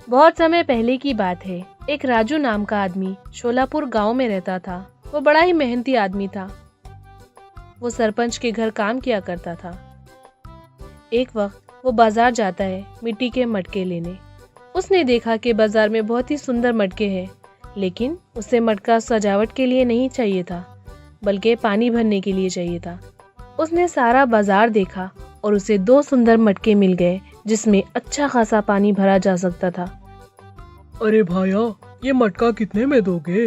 बहुत समय पहले की बात है। एक राजू नाम का आदमी शोलापुर गांव में रहता था। वो बड़ा ही मेहनती आदमी था। वो सरपंच के घर काम किया करता था। एक वक्त वो बाजार जाता है मिट्टी के मटके लेने। उसने देखा कि बाजार में बहुत ही सुंदर मटके हैं, लेकिन उसे मटका सजावट के लिए नहीं चाहिए था, बल्कि पानी भरने के लिए चाहिए था। उसने सारा बाजार देखा और उसे 2 सुंदर मटके मिल गए जिसमें अच्छा खासा पानी भरा जा सकता था। अरे भाया, ये मटका कितने में दोगे?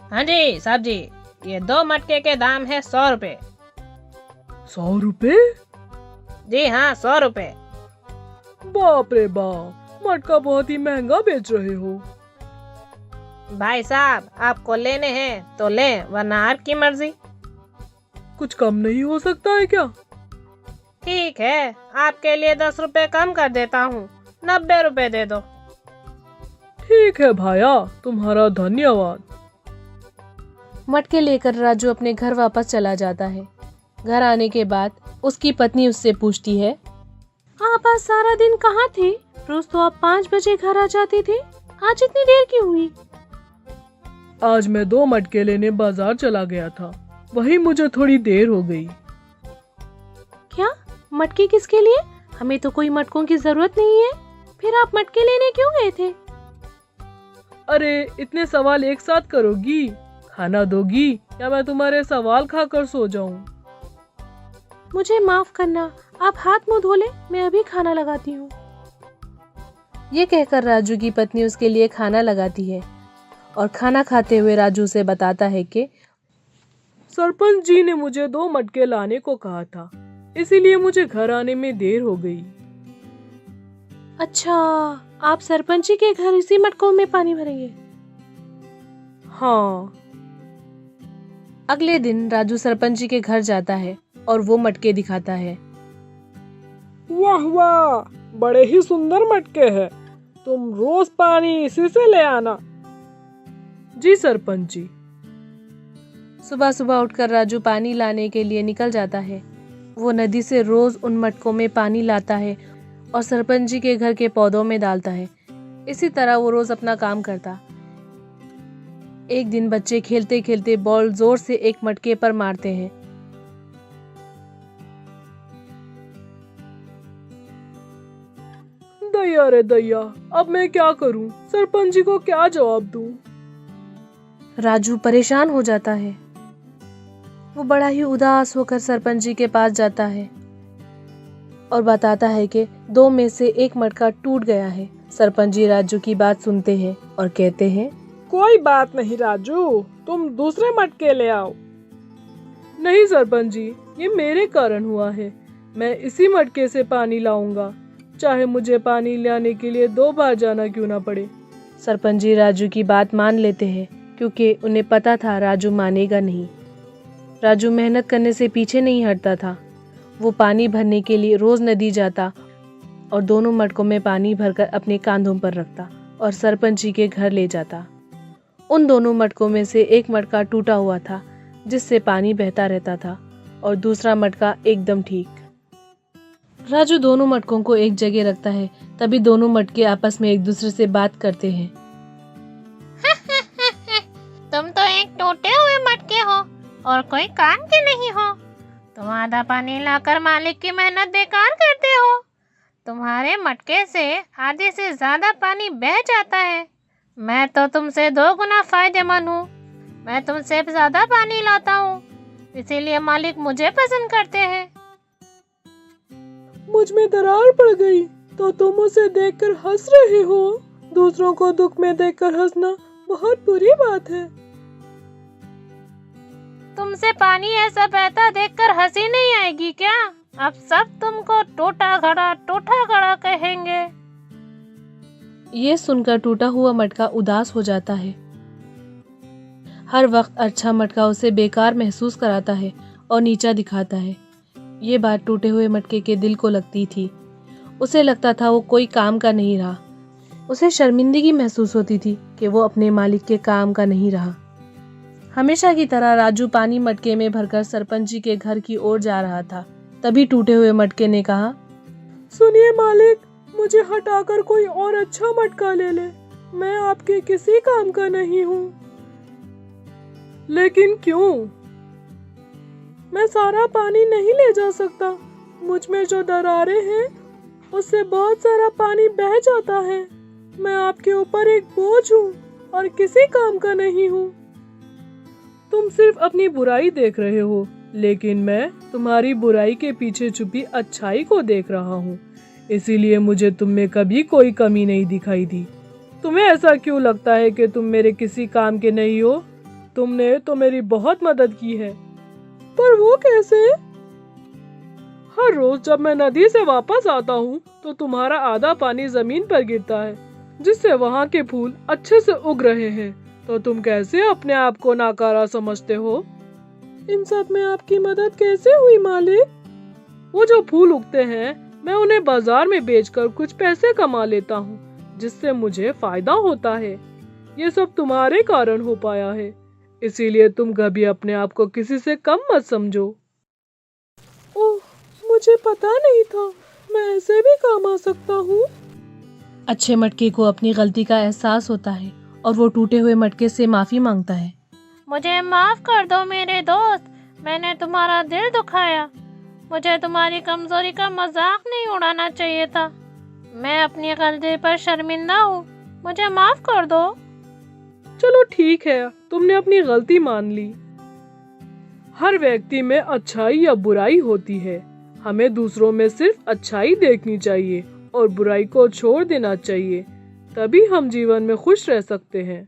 हाँ जी साहब जी, ये 2 मटके के दाम है 100 रुपए। 100 रुपए? जी हाँ, 100 रुपए। बाप रे बाप, मटका बहुत ही महंगा बेच रहे हो। भाई साहब, आपको लेने हैं तो लें, वरना आपकी मर्जी। कुछ कम नहीं हो सकता है क्या? ठीक है, आपके लिए 10 रुपए कम कर देता हूँ, 90 रुपए दे दो। ठीक है भाया, तुम्हारा धन्यवाद। मटके लेकर राजू अपने घर वापस चला जाता है। घर आने के बाद उसकी पत्नी उससे पूछती है, आप आज सारा दिन कहाँ थे? रोज तो आप 5 बजे घर आ जाते थे, आज इतनी देर क्यों हुई? आज मैं 2 मटके लेने बाजार चला गया था, वही मुझे थोड़ी देर हो गई। क्या? मटके किसके लिए? हमें तो कोई मटकों की जरूरत नहीं है। फिर आप मटके लेने क्यों गए थे? अरे इतने सवाल एक साथ करोगी? खाना दोगी या मैं तुम्हारे सवाल खाकर सो जाऊं? मुझे माफ करना, आप हाथ मुंह धो ले, मैं अभी खाना लगाती हूँ। ये कहकर राजू की पत्नी उसके लिए खाना लगाती है और खाना खाते हुए राजू से बताता है कि सरपंच जी ने मुझे 2 मटके लाने को कहा था, इसीलिए मुझे घर आने में देर हो गई। अच्छा, आप सरपंच जी के घर इसी मटकों में पानी भरेंगे? हाँ। अगले दिन राजू सरपंच जी के घर जाता है और वो मटके दिखाता है। वाह वाह, बड़े ही सुंदर मटके हैं। तुम रोज पानी इसी से ले आना। जी सरपंच जी। सुबह सुबह उठकर राजू पानी लाने के लिए निकल जाता है। वो नदी से रोज उन मटकों में पानी लाता है और सरपंच जी के घर के पौधों में डालता है। इसी तरह वो रोज अपना काम करता। एक दिन बच्चे खेलते खेलते बॉल जोर से एक मटके पर मारते हैं। दैया रे दैया, अब मैं क्या करूं? सरपंच जी को क्या जवाब दूं? राजू परेशान हो जाता है। वो बड़ा ही उदास होकर सरपंच जी के पास जाता है और बताता है कि 2 में से 1 मटका टूट गया है। सरपंच जी राजू की बात सुनते हैं और कहते हैं, कोई बात नहीं राजू, तुम दूसरे मटके ले आओ। नहीं सरपंच जी, ये मेरे कारण हुआ है। मैं इसी मटके से पानी लाऊंगा, चाहे मुझे पानी लाने के लिए 2 बार जाना क्यों ना पड़े। सरपंच जी राजू की बात मान लेते हैं क्योंकि उन्हें पता था राजू मानेगा नहीं। राजू मेहनत करने से पीछे नहीं हटता था। वो पानी भरने के लिए रोज नदी जाता और दोनों मटकों में पानी भरकर अपने कांधों पर रखता और सरपंच जी के घर ले जाता। उन दोनों मटकों में से 1 मटका टूटा हुआ था जिससे पानी बहता रहता था और दूसरा मटका एकदम ठीक। राजू दोनों मटकों को एक जगह रखता है। तभी दोनों मटके आपस में एक दूसरे से बात करते हैं। तुम तो एक टूटे हुए मटके हो और कोई काम के नहीं हो। तुम आधा पानी लाकर मालिक की मेहनत बेकार करते हो। तुम्हारे मटके से आधे से ज्यादा पानी बह जाता है। मैं तो तुमसे 2 गुना फायदेमंद हूँ। मैं तुमसे ज्यादा पानी लाता हूँ, इसीलिए मालिक मुझे पसंद करते हैं। मुझ में दरार पड़ गई तो तुम उसे देखकर हंस रहे हो। दूसरों को दुख में देखकर हंसना बहुत बुरी बात है। तुमसे पानी ऐसा बहता देखकर हंसी नहीं आएगी क्या? अब सब तुमको टोटा घड़ा कहेंगे। ये सुनकर टूटा हुआ मटका उदास हो जाता है। हर वक्त अच्छा मटका उसे बेकार महसूस कराता है और नीचा दिखाता है। ये बात टूटे हुए मटके के दिल को लगती थी। उसे लगता था वो कोई काम का नहीं रहा। उसे शर्मिंदगी महसूस होती थी कि वो अपने मालिक के काम का नहीं रहा। हमेशा की तरह राजू पानी मटके में भरकर सरपंच जी के घर की ओर जा रहा था। तभी टूटे हुए मटके ने कहा, सुनिए मालिक, मुझे हटाकर कोई और अच्छा मटका ले ले। मैं आपके किसी काम का नहीं हूँ। लेकिन क्यों? मैं सारा पानी नहीं ले जा सकता। मुझ में जो दरारें हैं उससे बहुत सारा पानी बह जाता है। मैं आपके ऊपर एक बोझ हूँ और किसी काम का नहीं हूँ। तुम सिर्फ अपनी बुराई देख रहे हो, लेकिन मैं तुम्हारी बुराई के पीछे छुपी अच्छाई को देख रहा हूँ। इसीलिए मुझे तुम में कभी कोई कमी नहीं दिखाई दी। तुम्हें ऐसा क्यों लगता है कि तुम मेरे किसी काम के नहीं हो? तुमने तो मेरी बहुत मदद की है। पर वो कैसे? हर रोज जब मैं नदी से वापस आता हूँ तो तुम्हारा आधा पानी जमीन पर गिरता है, जिससे वहाँ के फूल अच्छे से उग रहे हैं। तो तुम कैसे अपने आप को नाकारा समझते हो? इन सब में आपकी मदद कैसे हुई मालिक? वो जो फूल उगते हैं मैं उन्हें बाजार में बेचकर कुछ पैसे कमा लेता हूँ, जिससे मुझे फायदा होता है। ये सब तुम्हारे कारण हो पाया है, इसीलिए तुम कभी अपने आप को किसी से कम मत समझो। ओह, मुझे पता नहीं था मैं ऐसे भी काम आ सकता हूँ। अच्छे मटके को अपनी गलती का एहसास होता है और वो टूटे हुए मटके से माफी मांगता है। मुझे माफ कर दो मेरे दोस्त, मैंने तुम्हारा दिल दुखाया। मुझे तुम्हारी कमजोरी का मजाक नहीं उड़ाना चाहिए था। मैं अपनी गलती पर शर्मिंदा हूँ, मुझे माफ कर दो। चलो ठीक है, तुमने अपनी गलती मान ली। हर व्यक्ति में अच्छाई या बुराई होती है। हमें दूसरों में सिर्फ अच्छाई देखनी चाहिए और बुराई को छोड़ देना चाहिए। तभी हम जीवन में खुश रह सकते हैं।